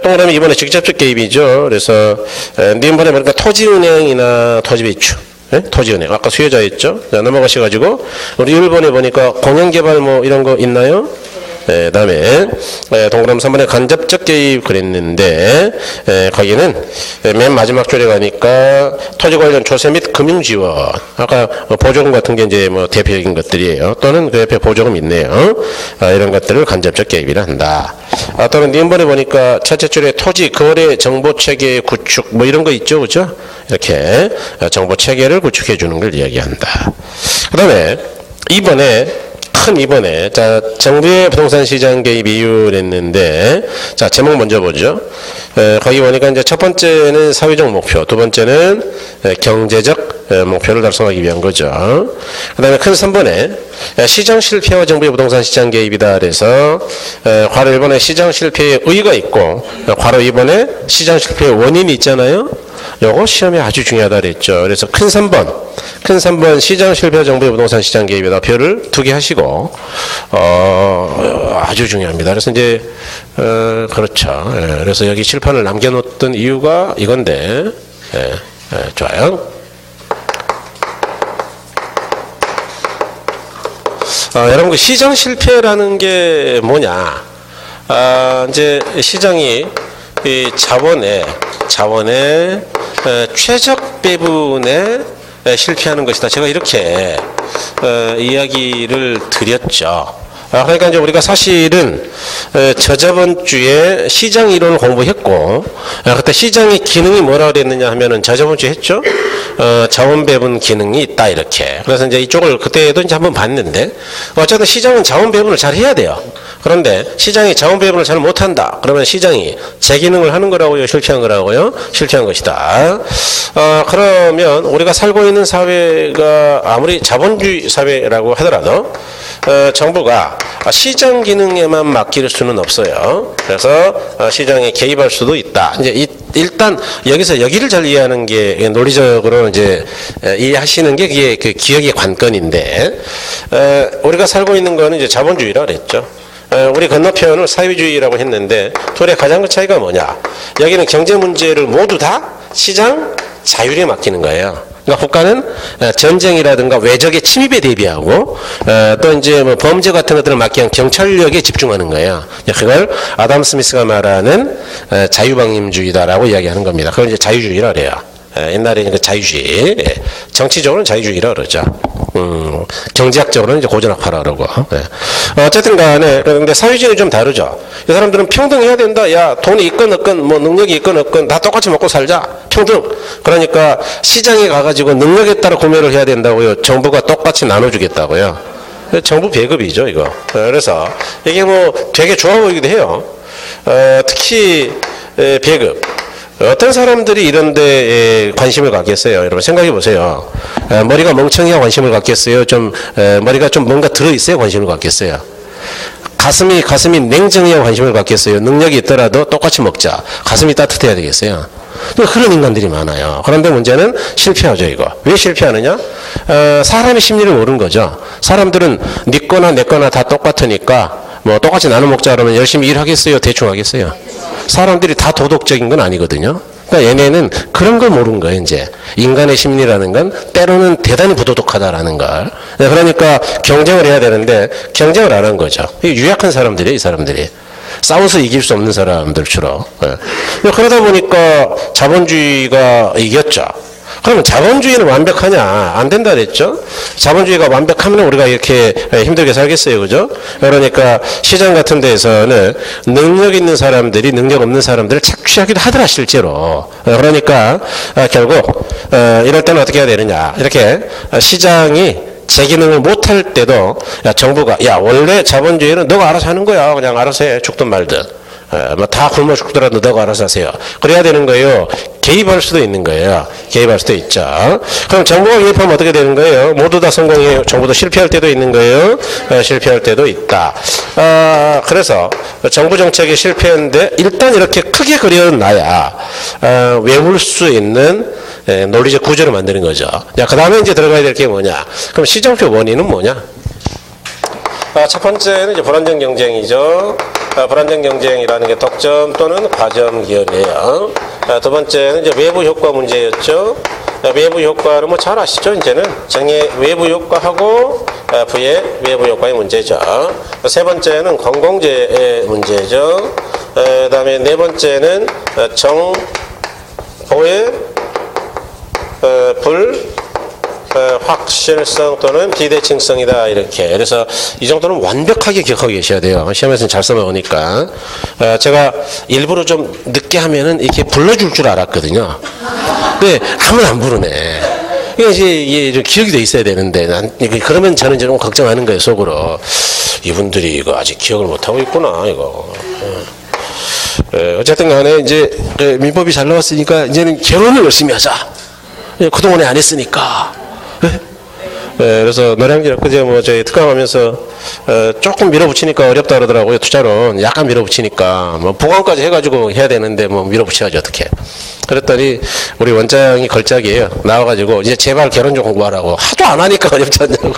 동그라미 이번에 직접적 개입이죠. 그래서 니은번에 보니까 토지은행이나 토지비축, 토지은행 아까 수요자였죠. 자, 넘어가셔가지고 우리 1번에 보니까 공영개발 뭐 이런 거 있나요? 그다음에 동그라미 3번에 간접적 개입 그랬는데 거기는 맨 마지막 줄에 가니까 토지 관련 조세 및 금융 지원 아까 보조금 같은 게 이제 뭐 대표적인 것들이에요. 또는 그 옆에 보조금 있네요. 이런 것들을 간접적 개입이라 한다. 또는 니은번에 보니까 첫째 줄에 토지 거래 정보 체계 구축 뭐 이런 거 있죠, 그죠? 이렇게 정보 체계를 구축해 주는 걸 이야기한다. 그다음에 2번에 큰 이번에 자 정부의 부동산 시장 개입 이유 냈는데 자 제목 먼저 보죠. 거기 보니까 이제 첫 번째는 사회적 목표, 두 번째는 경제적 목표를 달성하기 위한 거죠. 그다음에 큰 3번에 시장 실패와 정부의 부동산 시장 개입이다. 그래서 괄호 1번에 시장 실패의 의의가 있고 괄호 2번에 시장 실패의 원인이 있잖아요. 요거 시험에 아주 중요하다 그랬죠. 그래서 큰 3번 시장 실패와 정부의 부동산 시장 개입에다 표를 2개 하시고 아주 중요합니다. 그래서 이제 그렇죠. 그래서 여기 칠판을 남겨놓던 이유가 이건데 좋아요. 여러분 그 시장 실패라는 게 뭐냐? 이제 시장이 이 자원의 최적 배분에 실패하는 것이다. 제가 이렇게 이야기를 드렸죠. 그러니까 이제 우리가 사실은 저저번 주에 시장 이론을 공부했고 그때 시장의 기능이 뭐라 그랬느냐 하면은 저저번 주에 했죠. 자원 배분 기능이 있다 이렇게. 그래서 이제 이쪽을 그때도 이제 한번 봤는데 어쨌든 시장은 자원 배분을 잘 해야 돼요. 그런데 시장이 자원 배분을 잘 못한다. 그러면 시장이 제 기능을 하는 거라고요, 실패한 거라고요? 실패한 것이다. 그러면 우리가 살고 있는 사회가 아무리 자본주의 사회라고 하더라도 정부가 시장 기능에만 맡길 수는 없어요. 그래서 시장에 개입할 수도 있다. 이제 일단 여기서 여기를 잘 이해하는 게 논리적으로 이제 이해하시는 게 그게 그 기억의 관건인데 우리가 살고 있는 거는 이제 자본주의라 그랬죠. 우리 건너편을 사회주의라고 했는데 둘의 가장 큰 차이가 뭐냐? 여기는 경제 문제를 모두 다 시장 자율에 맡기는 거예요. 그러니까 국가는 전쟁이라든가 외적의 침입에 대비하고 또 이제 뭐 범죄 같은 것들을 막기 위한 경찰력에 집중하는 거예요. 그걸 아담 스미스가 말하는 자유방임주의다라고 이야기하는 겁니다. 그걸 이제 자유주의라 그래요. 옛날에는 그 자유주의, 정치적으로는 자유주의라 그러죠. 경제학적으로는 이제 고전학파라 그러고. 어쨌든 간에, 근데 사회주의는 좀 다르죠. 이 사람들은 평등해야 된다. 야, 돈이 있건 없건, 뭐 능력이 있건 없건 다 똑같이 먹고 살자. 평등. 그러니까 시장에 가가지고 능력에 따라 구매를 해야 된다고요. 정부가 똑같이 나눠주겠다고요. 정부 배급이죠, 이거. 그래서 이게 뭐 되게 좋아 보이기도 해요. 특히 배급. 어떤 사람들이 이런 데에 관심을 갖겠어요? 여러분 생각해 보세요. 머리가 멍청이야 관심을 갖겠어요? 좀 머리가 좀 뭔가 들어있어야 관심을 갖겠어요? 가슴이 냉정해야 관심을 갖겠어요? 능력이 있더라도 똑같이 먹자. 가슴이 따뜻해야 되겠어요? 그런 인간들이 많아요. 그런데 문제는 실패하죠, 이거. 왜 실패하느냐? 사람의 심리를 모르는 거죠. 사람들은 네 거나 내 거나 다 똑같으니까 뭐 똑같이 나눠 먹자 그러면 열심히 일하겠어요? 대충 하겠어요? 사람들이 다 도덕적인 건 아니거든요. 그러니까 얘네는 그런 걸 모르는 거예요, 이제. 인간의 심리라는 건 때로는 대단히 부도덕하다라는 걸. 그러니까 경쟁을 해야 되는데 경쟁을 안 한 거죠. 유약한 사람들이에요, 이 사람들이. 싸워서 이길 수 없는 사람들 주로. 그러다 보니까 자본주의가 이겼죠. 그러면 자본주의는 완벽하냐? 안 된다 그랬죠? 자본주의가 완벽하면 우리가 이렇게 힘들게 살겠어요. 그죠? 그러니까 시장 같은 데에서는 능력 있는 사람들이 능력 없는 사람들을 착취하기도 하더라, 실제로. 그러니까 결국 이럴 때는 어떻게 해야 되느냐? 이렇게 시장이 제 기능을 못할 때도 정부가 원래 자본주의는 너가 알아서 하는 거야. 그냥 알아서 해. 죽든 말든. 뭐 다 굶어 죽더라도 너가 알아서 하세요. 그래야 되는 거예요. 개입할 수도 있는 거예요. 개입할 수도 있죠. 그럼 정부가 개입하면 어떻게 되는 거예요? 모두 다 성공해요. 정부도 실패할 때도 있는 거예요. 실패할 때도 있다. 그래서 정부 정책이 실패했는데 일단 이렇게 크게 그려놔야 외울 수 있는 논리적 구조를 만드는 거죠. 그 다음에 이제 들어가야 될 게 뭐냐? 그럼 시장표 원인은 뭐냐? 첫 번째는 이제 불안정 경쟁이죠. 불안정 경쟁이라는 게 독점 또는 과점 기업이에요. 두 번째는 이제 외부 효과 문제였죠. 외부 효과는 뭐 잘 아시죠? 이제는 정의 외부 효과하고 부의 외부 효과의 문제죠. 세 번째는 공공재의 문제죠. 그다음에 네 번째는 정보의 확실성 또는 비대칭성이다 이렇게. 그래서 이 정도는 완벽하게 기억하고 계셔야 돼요. 시험에서는 잘 써놓으니까. 제가 일부러 좀 늦게 하면은 이렇게 불러줄 줄 알았거든요. 근데 하면 안 부르네. 이게 좀 기억이 돼 있어야 되는데, 그러면 저는 좀 걱정하는 거예요, 속으로. 이분들이 이거 아직 기억을 못하고 있구나, 이거. 어쨌든 간에 이제 민법이 잘 나왔으니까 이제는 결혼을 열심히 하자. 그동안에 안 했으니까. 그래서 노량진 그제 뭐 저희 특강하면서 조금 밀어붙이니까 어렵다 그러더라고요. 투자론 약간 밀어붙이니까 뭐 보강까지 해가지고 해야 되는데 뭐 밀어붙여야지 어떻게. 그랬더니 우리 원장이 걸작이에요. 나와가지고 이제 제발 결혼 좀 공부하라고. 하도 안 하니까 어렵지 않냐고.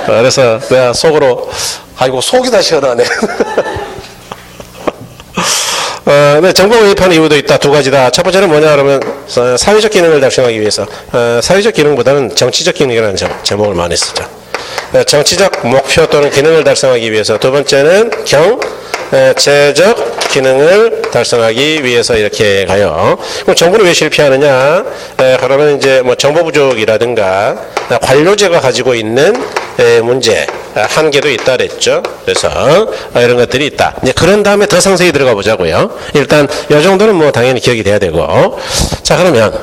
그래서 내가 속으로 아이고 속이 다 시원하네. 네, 정보 개입하는 이유도 있다. 두 가지다. 첫 번째는 뭐냐 그러면 사회적 기능을 달성하기 위해서. 사회적 기능보다는 정치적 기능이라는 제목을 많이 쓰죠. 정치적 목표 또는 기능을 달성하기 위해서. 두 번째는 경제적 기능을 달성하기 위해서 이렇게 가요. 그럼 정부는 왜 실패하느냐? 그러면 이제 뭐 정보 부족이라든가 관료제가 가지고 있는 문제, 한계도 있다 그랬죠. 그래서 이런 것들이 있다. 이제 그런 다음에 더 상세히 들어가 보자고요. 일단 이 정도는 뭐 당연히 기억이 돼야 되고. 자, 그러면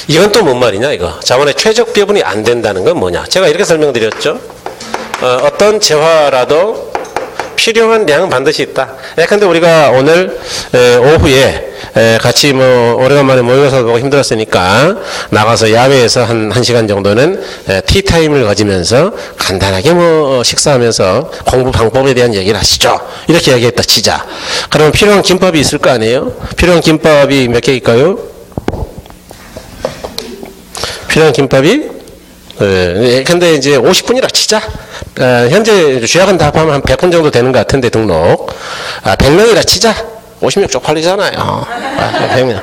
이건 또 뭔 말이냐 이거. 자본의 최적 배분이 안 된다는 건 뭐냐. 제가 이렇게 설명드렸죠. 어떤 재화라도 필요한 양은 반드시 있다. 근데 우리가 오늘 오후에 같이 뭐 오래간만에 모여서 보고 힘들었으니까 나가서 야외에서 한 1시간 정도는 티타임을 가지면서 간단하게 뭐 식사하면서 공부 방법에 대한 얘기를 하시죠. 이렇게 얘기했다 치자. 그러면 필요한 김밥이 있을 거 아니에요? 필요한 김밥이 몇 개일까요? 필요한 김밥이 근데 이제 50분이라 치자. 현재 주약은 다 합하면 한 100분 정도 되는 것 같은데 등록. 100명이라 치자. 50명 쪽팔리잖아요. 100명.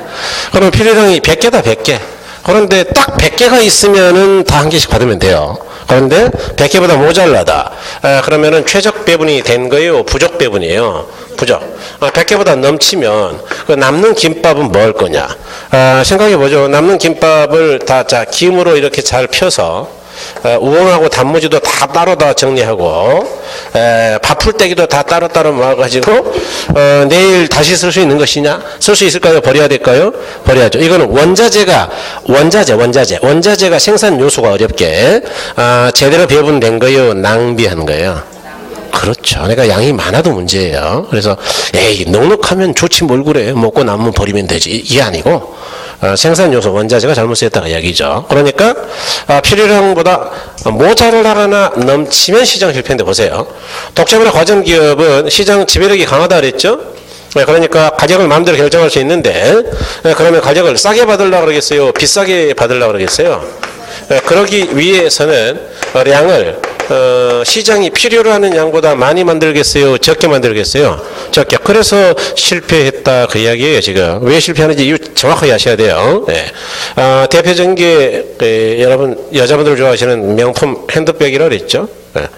그러면 필요량이 100개다 100개. 그런데 딱 100개가 있으면은 다 한 개씩 받으면 돼요. 그런데 100개보다 모자라다. 그러면은 최적 배분이 된 거예요? 부족 배분이에요? 부족. 100개보다 넘치면 그 남는 김밥은 뭐 할 거냐? 생각해보죠. 남는 김밥을 다 김으로 이렇게 잘 펴서 우엉하고 단무지도 다 따로 다 정리하고 밥풀떼기도 다 따로따로 모아가지고 내일 다시 쓸 수 있는 것이냐? 쓸 수 있을까요? 버려야 될까요? 버려야죠. 이거는 원자재가 생산 요소가 어렵게 제대로 배분된 거요? 낭비한 거예요? 그렇죠. 그러니까 양이 많아도 문제예요. 그래서 에이 넉넉하면 좋지 뭘 그래. 먹고 남으면 버리면 되지. 이게 아니고 생산 요소 원자재가 잘못 쓰였다가 이야기죠. 그러니까 필요량보다 모자라거나 넘치면 시장 실패인데 보세요. 독점이나 과점기업은 시장 지배력이 강하다 그랬죠. 그러니까 가격을 마음대로 결정할 수 있는데 그러면 가격을 싸게 받으려고 그러겠어요? 비싸게 받으려고 그러겠어요? 그러기 위해서는 량을 시장이 필요로 하는 양보다 많이 만들겠어요? 적게 만들겠어요? 적게. 그래서 실패했다 그 이야기예요 지금. 왜 실패하는지 이유 정확하게 아셔야 돼요. 네. 대표적인 게 여러분 여자분들 좋아하시는 명품 핸드백이라고 그랬죠. 네.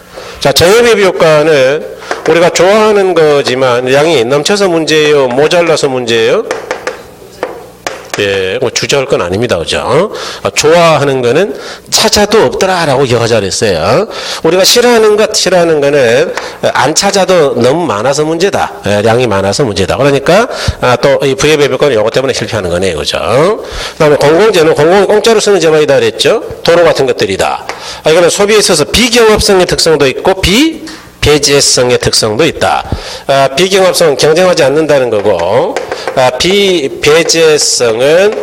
자, 정협의 효과는 우리가 좋아하는 거지만 양이 넘쳐서 문제예요? 모자라서 문제예요? 예, 뭐 주저할 건 아닙니다. 그죠? 좋아하는 거는 찾아도 없더라라고 기억하자 그랬어요. 우리가 싫어하는 거는 안 찾아도 너무 많아서 문제다. 양이 많아서 문제다. 그러니까 또 이 부의 배분권은 이것 때문에 실패하는 거네요. 그죠? 그 다음에 공공재는 공공이 공짜로 쓰는 재화이다 그랬죠? 도로 같은 것들이다. 이거는 소비에 있어서 비경합성의 특성도 있고 비배제성의 특성도 있다. 비경합성은 경쟁하지 않는다는 거고 비배제성은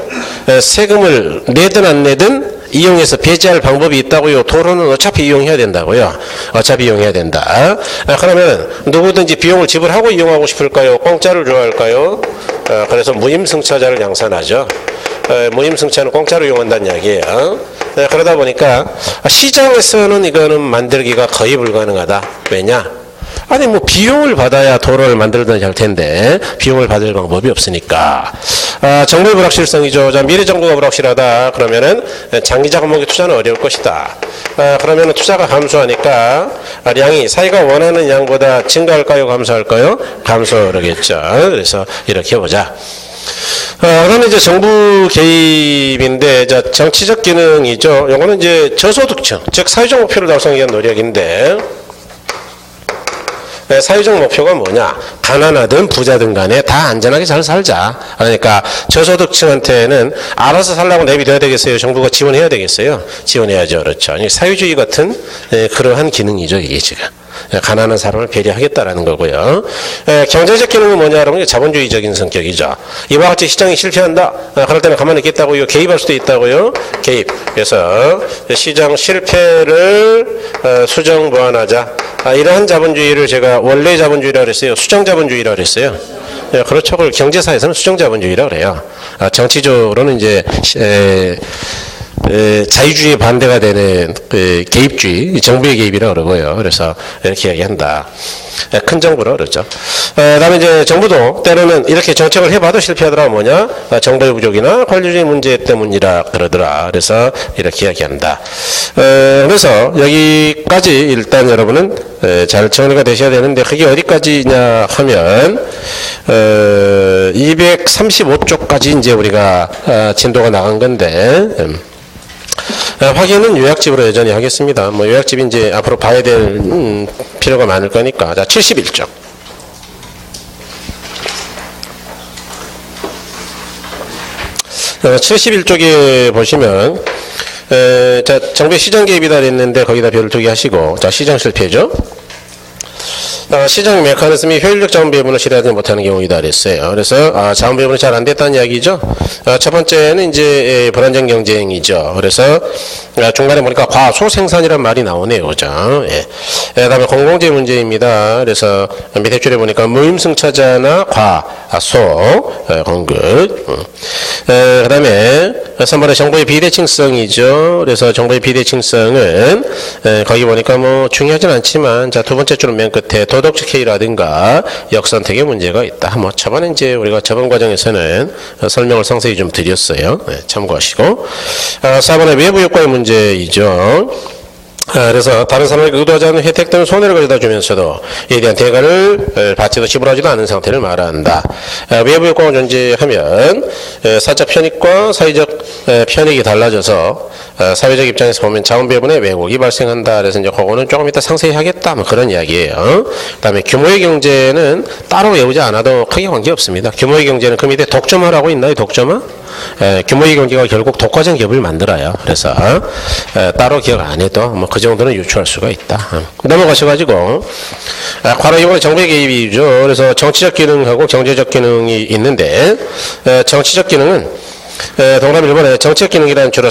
세금을 내든 안 내든 이용해서 배제할 방법이 있다고요. 도로는 어차피 이용해야 된다고요. 어차피 이용해야 된다. 그러면 누구든지 비용을 지불하고 이용하고 싶을까요? 공짜를 좋아할까요? 그래서 무임승차자를 양산하죠. 무임승차는 공짜로 이용한다는 이야기예요. 그러다 보니까 시장에서는 이거는 만들기가 거의 불가능하다. 왜냐? 아니 뭐 비용을 받아야 도로를 만들든지 할 텐데 비용을 받을 방법이 없으니까. 정보의 불확실성이죠. 자, 미래 정보가 불확실하다. 그러면은 장기적 항목의 투자는 어려울 것이다. 그러면은 투자가 감소하니까 양이 사회가 원하는 양보다 증가할까요? 감소할까요? 감소하겠죠. 그래서 이렇게 보자. 그러면 이제 정부 개입인데, 자, 정치적 기능이죠. 요거는 이제 저소득층, 즉 사회적 목표를 달성하기 위한 노력인데, 사회적 목표가 뭐냐? 가난하든 부자든 간에 다 안전하게 잘 살자. 그러니까 저소득층한테는 알아서 살라고 내비둬야 되겠어요? 정부가 지원해야 되겠어요? 지원해야죠. 그렇죠. 사회주의 같은 그러한 기능이죠. 이게 지금. 가난한 사람을 배려하겠다라는 거고요. 경제적 기능은 뭐냐라면 자본주의적인 성격이죠. 이와 같이 시장이 실패한다. 그럴 때는 가만히 있겠다고요. 개입할 수도 있다고요. 개입. 그래서 시장 실패를 수정 보완하자. 이러한 자본주의를 제가 원래 자본주의라고 그랬어요. 수정 자본주의라고 그랬어요. 그렇죠. 그걸 경제사에서는 수정 자본주의라고 그래요. 정치적으로는 이제 자유주의에 반대가 되는 개입주의, 정부의 개입이라고 그러고요. 그래서 이렇게 이야기한다. 큰 정부라고 그러죠. 그다음에 이제 정부도 때로는 이렇게 정책을 해봐도 실패하더라. 뭐냐? 정보의 부족이나 관리주의 문제 때문이라 그러더라. 그래서 이렇게 이야기한다. 그래서 여기까지 일단 여러분은 잘 정리가 되셔야 되는데 그게 어디까지냐 하면 235쪽까지 이제 우리가 진도가 나간 건데 확인은 요약집으로 여전히 하겠습니다. 뭐 요약집이 이제 앞으로 봐야 될 필요가 많을 거니까. 자, 71쪽. 자, 71쪽에 보시면 자, 정부의 시장 개입이다 했는데 거기다 별을 2개 하시고, 자, 시장 실패죠. 시장 메커니즘이 효율적 자원 배분을 실현하지 못하는 경우이다 그랬어요. 그래서 자원 배분이 잘 안 됐다는 이야기죠. 첫 번째는 이제 불안정 경쟁이죠. 그래서 중간에 보니까 과소 생산이란 말이 나오네요, 그죠? 예. 그다음에 공공재 문제입니다. 그래서 밑에 줄에 보니까 무임승차자나 과소 공급. 그다음에 3번에 정보의 비대칭성이죠. 그래서 정보의 비대칭성은 거기 보니까 뭐 중요하진 않지만 자, 두 번째 줄은 맨 끝에 도덕적 해이라든가 역선택의 문제가 있다. 뭐 저번에 이제 우리가 저번 과정에서는 설명을 상세히 좀 드렸어요. 네, 참고하시고. 4번에 외부 효과의 문제이죠. 그래서 다른 사람에게 의도하지 않은 혜택 또는 손해를 가져다 주면서도 이에 대한 대가를 받지도 지불하지도 않은 상태를 말한다. 외부 효과가 존재하면 사적 편익과 사회적 편익이 달라져서 사회적 입장에서 보면 자원 배분에 왜곡이 발생한다. 그래서 이제 그거는 조금 이따 상세히 하겠다. 뭐 그런 이야기예요. 그다음에 규모의 경제는 따로 외우지 않아도 크게 관계 없습니다. 규모의 경제는 그 밑에 독점화라고 있나요? 독점화? 규모의 경제가 결국 독과점 기업을 만들어요. 그래서 따로 기억 안 해도 뭐 그 정도는 유추할 수가 있다. 넘어가셔가지고 바로 이번에 정부의 개입이죠. 그래서 정치적 기능하고 경제적 기능이 있는데 정치적 기능은 동그라미 1번에 정치적 기능이라는 주로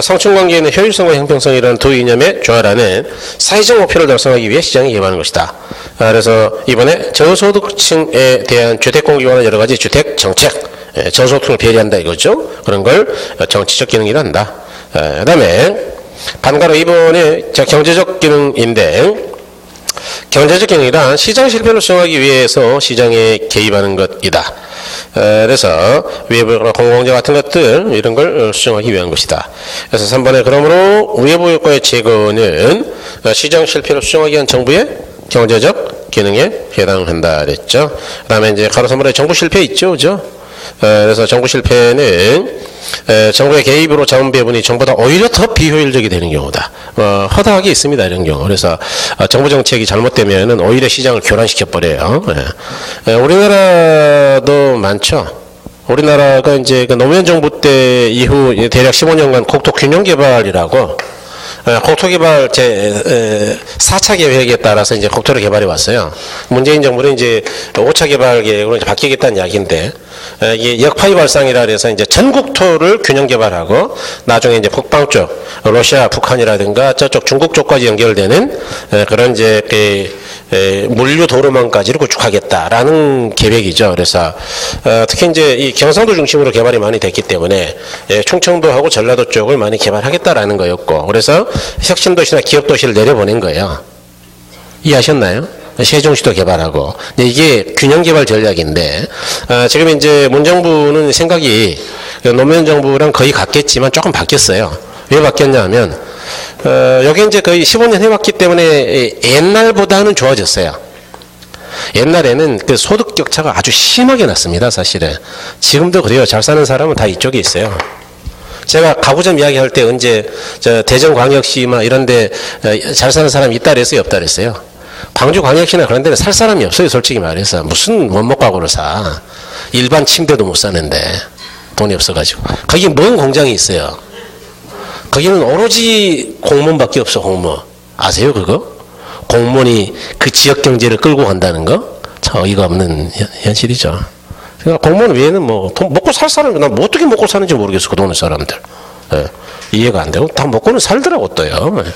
성충관계에 있는 효율성과 형평성이라는 두 이념의 조화라는 사회적 목표를 달성하기 위해 시장이 개입하는 것이다. 그래서 이번에 저소득층에 대한 주택 공급에 관한 여러 가지 주택 정책, 저소득층을 배려한다 이거죠. 그런 걸 정치적 기능이란다. 그 다음에 반가로 이번에 경제적 기능인데 경제적 기능이란 시장 실패를 수정하기 위해서 시장에 개입하는 것이다. 그래서 외부 공공재 같은 것들 이런 걸 수정하기 위한 것이다. 그래서 3번에 그러므로 외부 효과의 제거는 시장 실패를 수정하기 위한 정부의 경제적 기능에 해당한다 그랬죠. 그다음에 이제 가로 3번에 정부 실패 있죠, 그죠? 그래서 정부 실패는 정부의 개입으로 자원 배분이 정보다 오히려 더 비효율적이 되는 경우다. 허다하게 있습니다, 이런 경우. 그래서 정부 정책이 잘못되면은 오히려 시장을 교란시켜 버려요. 우리나라도 많죠. 우리나라가 이제 그 노무현 정부 때 이후 대략 15년간 국토 균형 개발이라고 국토개발 제 4차 계획에 따라서 이제 국토를 개발해 왔어요. 문재인 정부는 이제 5차 개발 계획으로 이제 바뀌겠다는 이야기인데, 이게 역파이 발상이라 그래서 이제 전국토를 균형 개발하고 나중에 이제 북방 쪽, 러시아, 북한이라든가 저쪽 중국 쪽까지 연결되는 그런 이제 물류 도로망까지를 구축하겠다라는 계획이죠. 그래서 특히 이제 이 경상도 중심으로 개발이 많이 됐기 때문에 충청도하고 전라도 쪽을 많이 개발하겠다라는 거였고, 그래서 혁신도시나 기업도시를 내려보낸 거예요. 이해하셨나요? 세종시도 개발하고. 근데 이게 균형개발 전략인데, 지금 이제 문정부는 생각이 노무현 정부랑 거의 같겠지만 조금 바뀌었어요. 왜 바뀌었냐 하면, 여기 이제 거의 15년 해왔기 때문에 옛날보다는 좋아졌어요. 옛날에는 그 소득 격차가 아주 심하게 났습니다, 사실은. 지금도 그래요. 잘 사는 사람은 다 이쪽에 있어요. 제가 가구점 이야기할 때 언제 대전광역시 막 이런데 잘 사는 사람이 있다 그랬어요, 없다 그랬어요? 광주광역시나 그런 데는 살 사람이 없어요. 솔직히 말해서. 무슨 원목 가구를 사. 일반 침대도 못 사는데 돈이 없어가지고. 거기 뭔 공장이 있어요. 거기는 오로지 공무원밖에 없어. 공무원. 아세요 그거? 공무원이 그 지역 경제를 끌고 간다는 거? 참 어이가 없는 현실이죠. 그러니까 공무원 외에는 뭐 돈 먹고 살 사람이 난 뭐 어떻게 먹고 사는지 모르겠어. 그 동네 사람들. 예. 이해가 안 되고 다 먹고는 살더라고 또요. 예.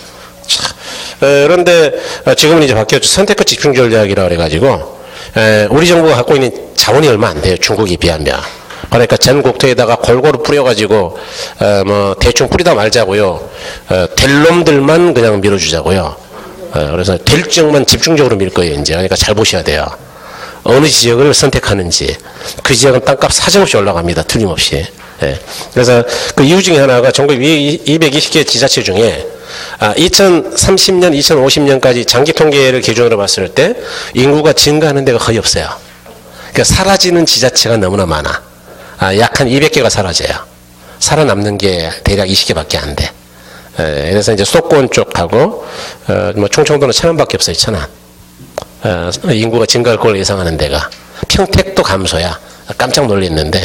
그런데 지금은 이제 바뀌었죠. 선택과 집중 전략이라 그래가지고 우리 정부가 갖고 있는 자원이 얼마 안 돼요. 중국에 비하면. 그러니까 전 국토에다가 골고루 뿌려가지고 뭐 대충 뿌리다 말자고요. 될 놈들만 그냥 밀어주자고요. 그래서 될 지역만 집중적으로 밀 거예요. 이제 그러니까 잘 보셔야 돼요. 어느 지역을 선택하는지. 그 지역은 땅값 사정없이 올라갑니다. 틀림없이. 예. 그래서 그 이유 중에 하나가 전국 220개 지자체 중에 2030년, 2050년까지 장기 통계를 기준으로 봤을 때 인구가 증가하는 데가 거의 없어요. 그러니까 사라지는 지자체가 너무나 많아. 약 한 200개가 사라져요. 살아남는 게 대략 20개밖에 안 돼. 그래서 이제 수도권 쪽하고 뭐 충청도는 천안밖에 없어요. 천안. 인구가 증가할 걸 예상하는 데가. 평택도 감소야. 깜짝 놀랐는데.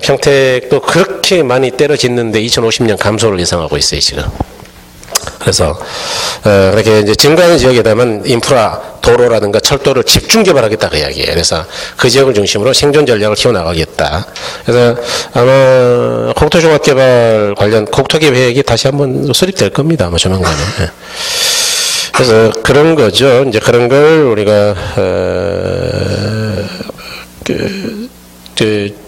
평택도 그렇게 많이 때려짓는데 2050년 감소를 예상하고 있어요, 지금. 그래서, 그렇게 이제 증가하는 지역에다만 인프라, 도로라든가 철도를 집중 개발하겠다 그 이야기예요. 그래서 그 지역을 중심으로 생존 전략을 키워나가겠다. 그래서 아마 국토종합개발 관련 국토계획이 다시 한번 수립될 겁니다. 아마 조만간에. 그래서 그런 거죠. 이제 그런 걸 우리가,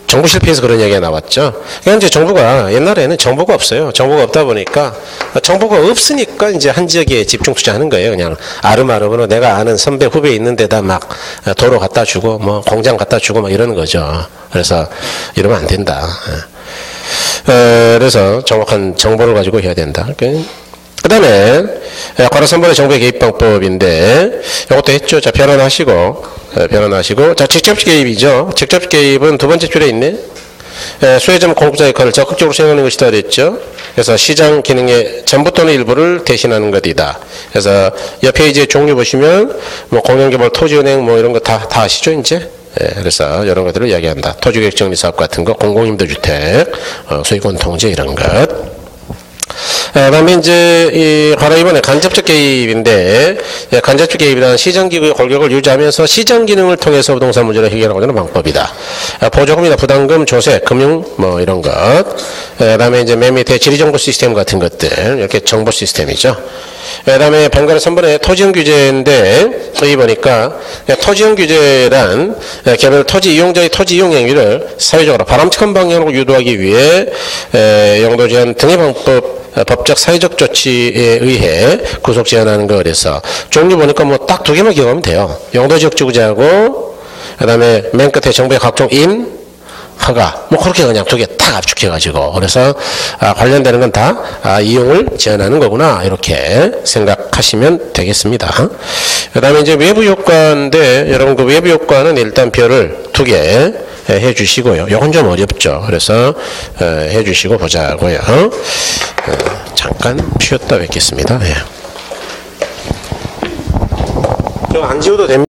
정부 실패해서 그런 얘기가 나왔죠. 그러니까 이제 정부가 옛날에는 정보가 없어요. 정보가 없다 보니까 정보가 없으니까 이제 한 지역에 집중 투자하는 거예요. 그냥 아름아름으로 내가 아는 선배 후배 있는 데다 막 도로 갖다 주고 뭐 공장 갖다 주고 막 이러는 거죠. 그래서 이러면 안 된다. 그래서 정확한 정보를 가지고 해야 된다. 그 다음에 과로선벌의 정부의 개입 방법인데 이것도 했죠. 자, 변환하시고 자, 직접 개입이죠. 직접 개입은 두 번째 줄에 있네. 수혜점 공급자 역할을 적극적으로 수행하는 것이다 그랬죠. 그래서 시장 기능의 전부 또는 일부를 대신하는 것이다. 그래서 옆에 이제 종류 보시면 뭐 공영개발 토지은행 뭐 이런 거 다 아시죠 이제. 그래서 이런 것들을 이야기한다. 토지계획 정리 사업 같은 거, 공공임대주택, 소유권 통제 이런 것. 그다음에 이제 바로 이번에 간접적 개입인데 간접적 개입이라는 시장기구의 골격을 유지하면서 시장 기능을 통해서 부동산 문제를 해결하고자 하는 방법이다. 보조금이나 부담금, 조세, 금융 뭐 이런 것. 그다음에 이제 맨 밑에 지리정보 시스템 같은 것들 이렇게 정보 시스템이죠. 그다음에 bengal의 3번에 토지형 규제인데 여기 보니까 토지형 규제란 개별 토지 이용자의 토지 이용 행위를 사회적으로 바람직한 방향으로 유도하기 위해 용도 제한 등의 방법 법적 사회적 조치에 의해 구속 제한하는 거. 그래서 종류 보니까 뭐 딱 두 개만 기억하면 돼요. 용도 지역 주구제하고 그다음에 맨 끝에 정부의 각종 허가 뭐 그렇게 그냥 두 개 딱 압축해 가지고 그래서 관련되는 건 다 이용을 제한하는 거구나 이렇게 생각하시면 되겠습니다. 그다음에 이제 외부 효과인데 여러분 그 외부 효과는 일단 별을 두 개 해 주시고요. 요건 좀 어렵죠. 그래서 해 주시고 보자고요. 잠깐 쉬었다 뵙겠습니다. 안 지워도 됩니다.